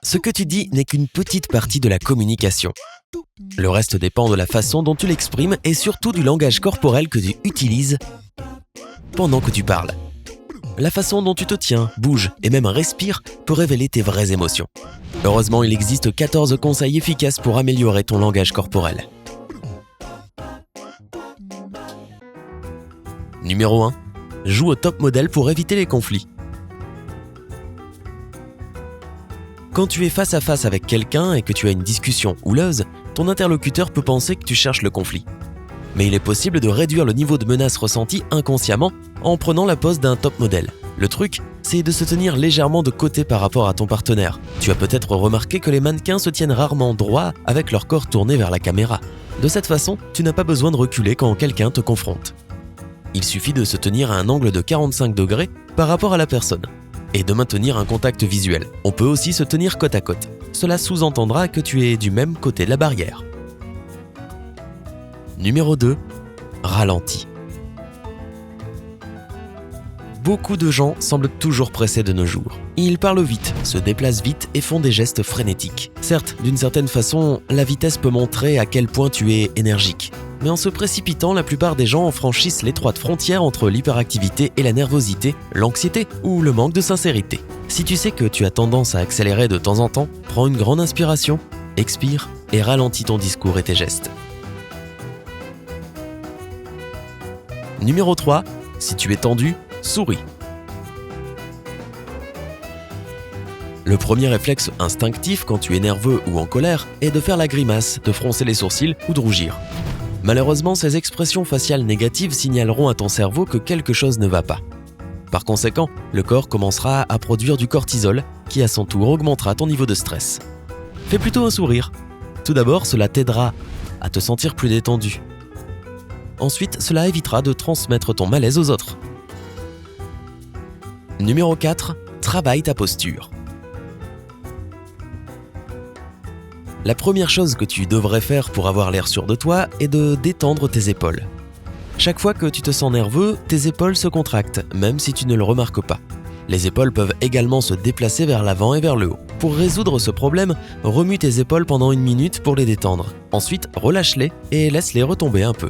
Ce que tu dis n'est qu'une petite partie de la communication. Le reste dépend de la façon dont tu l'exprimes et surtout du langage corporel que tu utilises pendant que tu parles. La façon dont tu te tiens, bouges et même respires peut révéler tes vraies émotions. Heureusement, il existe 14 conseils efficaces pour améliorer ton langage corporel. Numéro 1. Joue au top modèle pour éviter les conflits. Quand tu es face à face avec quelqu'un et que tu as une discussion houleuse, ton interlocuteur peut penser que tu cherches le conflit. Mais il est possible de réduire le niveau de menace ressenti inconsciemment en prenant la pose d'un top modèle. Le truc, c'est de se tenir légèrement de côté par rapport à ton partenaire. Tu as peut-être remarqué que les mannequins se tiennent rarement droit avec leur corps tourné vers la caméra. De cette façon, tu n'as pas besoin de reculer quand quelqu'un te confronte. Il suffit de se tenir à un angle de 45 degrés par rapport à la personne et de maintenir un contact visuel. On peut aussi se tenir côte à côte. Cela sous-entendra que tu es du même côté de la barrière. Numéro 2. Ralentis. Beaucoup de gens semblent toujours pressés de nos jours. Ils parlent vite, se déplacent vite et font des gestes frénétiques. Certes, d'une certaine façon, la vitesse peut montrer à quel point tu es énergique. Mais en se précipitant, la plupart des gens franchissent l'étroite frontière entre l'hyperactivité et la nervosité, l'anxiété ou le manque de sincérité. Si tu sais que tu as tendance à accélérer de temps en temps, prends une grande inspiration, expire et ralentis ton discours et tes gestes. Numéro 3. Si tu es tendu, souris. Le premier réflexe instinctif quand tu es nerveux ou en colère est de faire la grimace, de froncer les sourcils ou de rougir. Malheureusement, ces expressions faciales négatives signaleront à ton cerveau que quelque chose ne va pas. Par conséquent, le corps commencera à produire du cortisol qui à son tour augmentera ton niveau de stress. Fais plutôt un sourire. Tout d'abord, cela t'aidera à te sentir plus détendu. Ensuite, cela évitera de transmettre ton malaise aux autres. Numéro 4. Travaille ta posture. La première chose que tu devrais faire pour avoir l'air sûr de toi est de détendre tes épaules. Chaque fois que tu te sens nerveux, tes épaules se contractent, même si tu ne le remarques pas. Les épaules peuvent également se déplacer vers l'avant et vers le haut. Pour résoudre ce problème, remue tes épaules pendant 1 minute pour les détendre. Ensuite, relâche-les et laisse-les retomber un peu.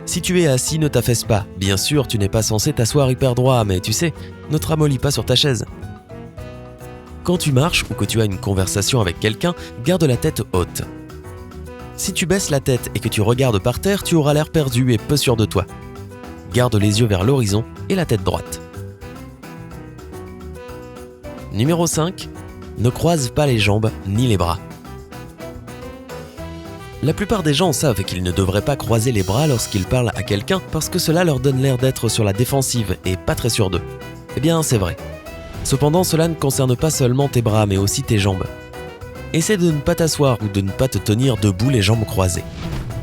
Si tu es assis, ne t'affaisse pas. Bien sûr, tu n'es pas censé t'asseoir hyper droit, mais tu sais, ne te ramollis pas sur ta chaise. Quand tu marches ou que tu as une conversation avec quelqu'un, garde la tête haute. Si tu baisses la tête et que tu regardes par terre, tu auras l'air perdu et peu sûr de toi. Garde les yeux vers l'horizon et la tête droite. Numéro 5. Ne croise pas les jambes ni les bras. La plupart des gens savent qu'ils ne devraient pas croiser les bras lorsqu'ils parlent à quelqu'un parce que cela leur donne l'air d'être sur la défensive et pas très sûr d'eux. Eh bien, c'est vrai. Cependant, cela ne concerne pas seulement tes bras, mais aussi tes jambes. Essaie de ne pas t'asseoir ou de ne pas te tenir debout les jambes croisées.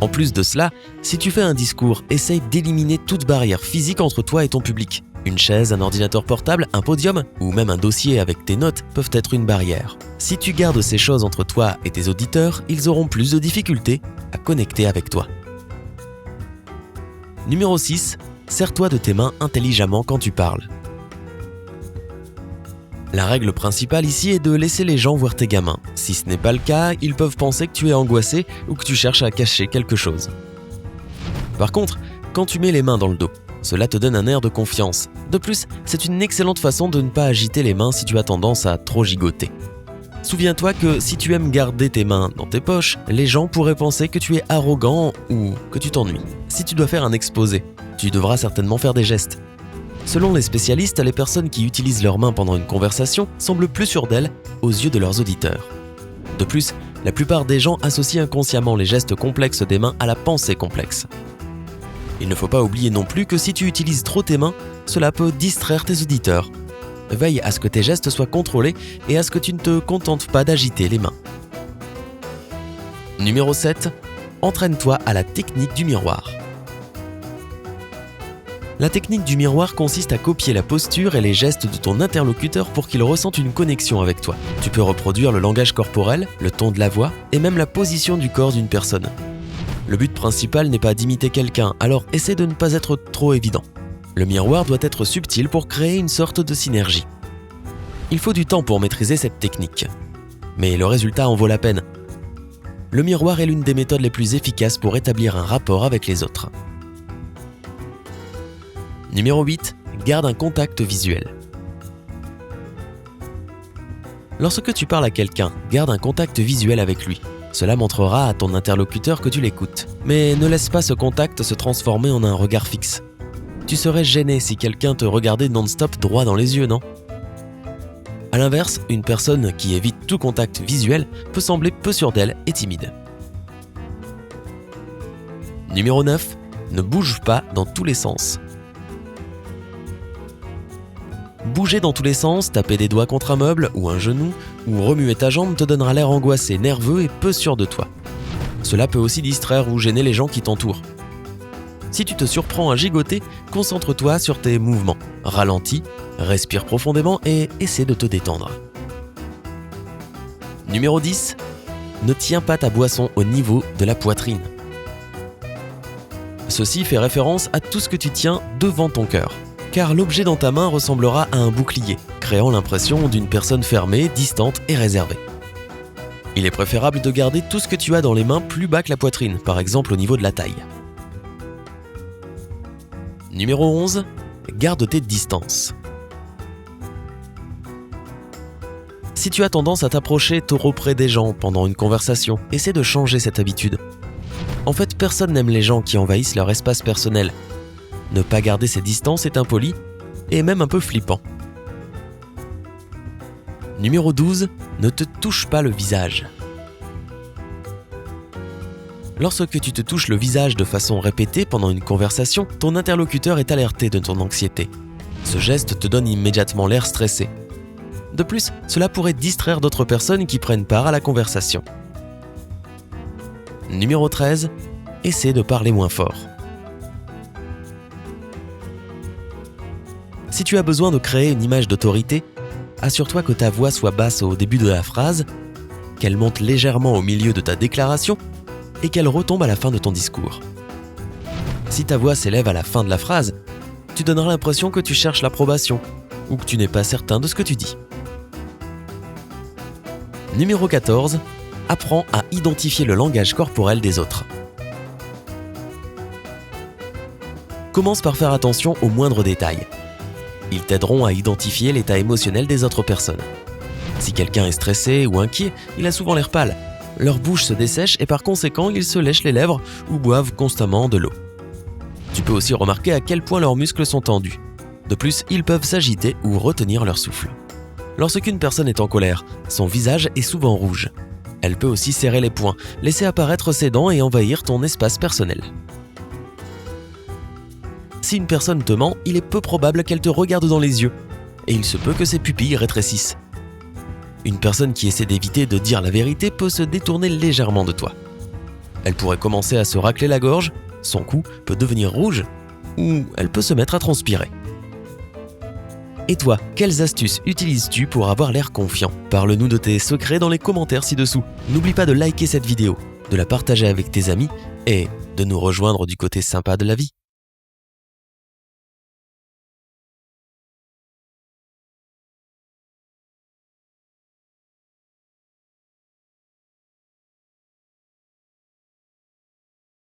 En plus de cela, si tu fais un discours, essaye d'éliminer toute barrière physique entre toi et ton public. Une chaise, un ordinateur portable, un podium ou même un dossier avec tes notes peuvent être une barrière. Si tu gardes ces choses entre toi et tes auditeurs, ils auront plus de difficultés à connecter avec toi. Numéro 6. Serre-toi de tes mains intelligemment quand tu parles. La règle principale ici est de laisser les gens voir tes gamins. Si ce n'est pas le cas, ils peuvent penser que tu es angoissé ou que tu cherches à cacher quelque chose. Par contre, quand tu mets les mains dans le dos, cela te donne un air de confiance. De plus, c'est une excellente façon de ne pas agiter les mains si tu as tendance à trop gigoter. Souviens-toi que si tu aimes garder tes mains dans tes poches, les gens pourraient penser que tu es arrogant ou que tu t'ennuies. Si tu dois faire un exposé, tu devras certainement faire des gestes. Selon les spécialistes, les personnes qui utilisent leurs mains pendant une conversation semblent plus sûres d'elles aux yeux de leurs auditeurs. De plus, la plupart des gens associent inconsciemment les gestes complexes des mains à la pensée complexe. Il ne faut pas oublier non plus que si tu utilises trop tes mains, cela peut distraire tes auditeurs. Veille à ce que tes gestes soient contrôlés et à ce que tu ne te contentes pas d'agiter les mains. Numéro 7. Entraîne-toi à la technique du miroir. La technique du miroir consiste à copier la posture et les gestes de ton interlocuteur pour qu'il ressente une connexion avec toi. Tu peux reproduire le langage corporel, le ton de la voix et même la position du corps d'une personne. Le but principal n'est pas d'imiter quelqu'un, alors essaie de ne pas être trop évident. Le miroir doit être subtil pour créer une sorte de synergie. Il faut du temps pour maîtriser cette technique. mais le résultat en vaut la peine. Le miroir est l'une des méthodes les plus efficaces pour établir un rapport avec les autres. Numéro 8. Garde un contact visuel. Lorsque tu parles à quelqu'un, garde un contact visuel avec lui. Cela montrera à ton interlocuteur que tu l'écoutes. Mais ne laisse pas ce contact se transformer en un regard fixe. Tu serais gêné si quelqu'un te regardait non-stop droit dans les yeux, non ? A l'inverse, une personne qui évite tout contact visuel peut sembler peu sûre d'elle et timide. Numéro 9. Ne bouge pas dans tous les sens. Bouger dans tous les sens, taper des doigts contre un meuble ou un genou, ou remuer ta jambe te donnera l'air angoissé, nerveux et peu sûr de toi. Cela peut aussi distraire ou gêner les gens qui t'entourent. Si tu te surprends à gigoter, concentre-toi sur tes mouvements. Ralentis, respire profondément et essaie de te détendre. Numéro 10. Ne tiens pas ta boisson au niveau de la poitrine. Ceci fait référence à tout ce que tu tiens devant ton cœur, car l'objet dans ta main ressemblera à un bouclier, créant l'impression d'une personne fermée, distante et réservée. Il est préférable de garder tout ce que tu as dans les mains plus bas que la poitrine, par exemple au niveau de la taille. Numéro 11. Garde tes distances. Si tu as tendance à t'approcher trop près des gens pendant une conversation, essaie de changer cette habitude. En fait, personne n'aime les gens qui envahissent leur espace personnel. Ne pas garder ses distances est impoli et même un peu flippant. Numéro 12. Ne te touche pas le visage. Lorsque tu te touches le visage de façon répétée pendant une conversation, ton interlocuteur est alerté de ton anxiété. Ce geste te donne immédiatement l'air stressé. De plus, cela pourrait distraire d'autres personnes qui prennent part à la conversation. Numéro 13. Essaie de parler moins fort. Si tu as besoin de créer une image d'autorité, assure-toi que ta voix soit basse au début de la phrase, qu'elle monte légèrement au milieu de ta déclaration et qu'elle retombe à la fin de ton discours. Si ta voix s'élève à la fin de la phrase, tu donneras l'impression que tu cherches l'approbation ou que tu n'es pas certain de ce que tu dis. Numéro 14. Apprends à identifier le langage corporel des autres. Commence par faire attention aux moindres détails. Ils t'aideront à identifier l'état émotionnel des autres personnes. Si quelqu'un est stressé ou inquiet, il a souvent l'air pâle. Leur bouche se dessèche et par conséquent, ils se lèchent les lèvres ou boivent constamment de l'eau. Tu peux aussi remarquer à quel point leurs muscles sont tendus. De plus, ils peuvent s'agiter ou retenir leur souffle. Lorsqu'une personne est en colère, son visage est souvent rouge. Elle peut aussi serrer les poings, laisser apparaître ses dents et envahir ton espace personnel. Si une personne te ment, il est peu probable qu'elle te regarde dans les yeux, et il se peut que ses pupilles rétrécissent. Une personne qui essaie d'éviter de dire la vérité peut se détourner légèrement de toi. Elle pourrait commencer à se racler la gorge, son cou peut devenir rouge, ou elle peut se mettre à transpirer. Et toi, quelles astuces utilises-tu pour avoir l'air confiant ? Parle-nous de tes secrets dans les commentaires ci-dessous. N'oublie pas de liker cette vidéo, de la partager avec tes amis et de nous rejoindre du côté sympa de la vie.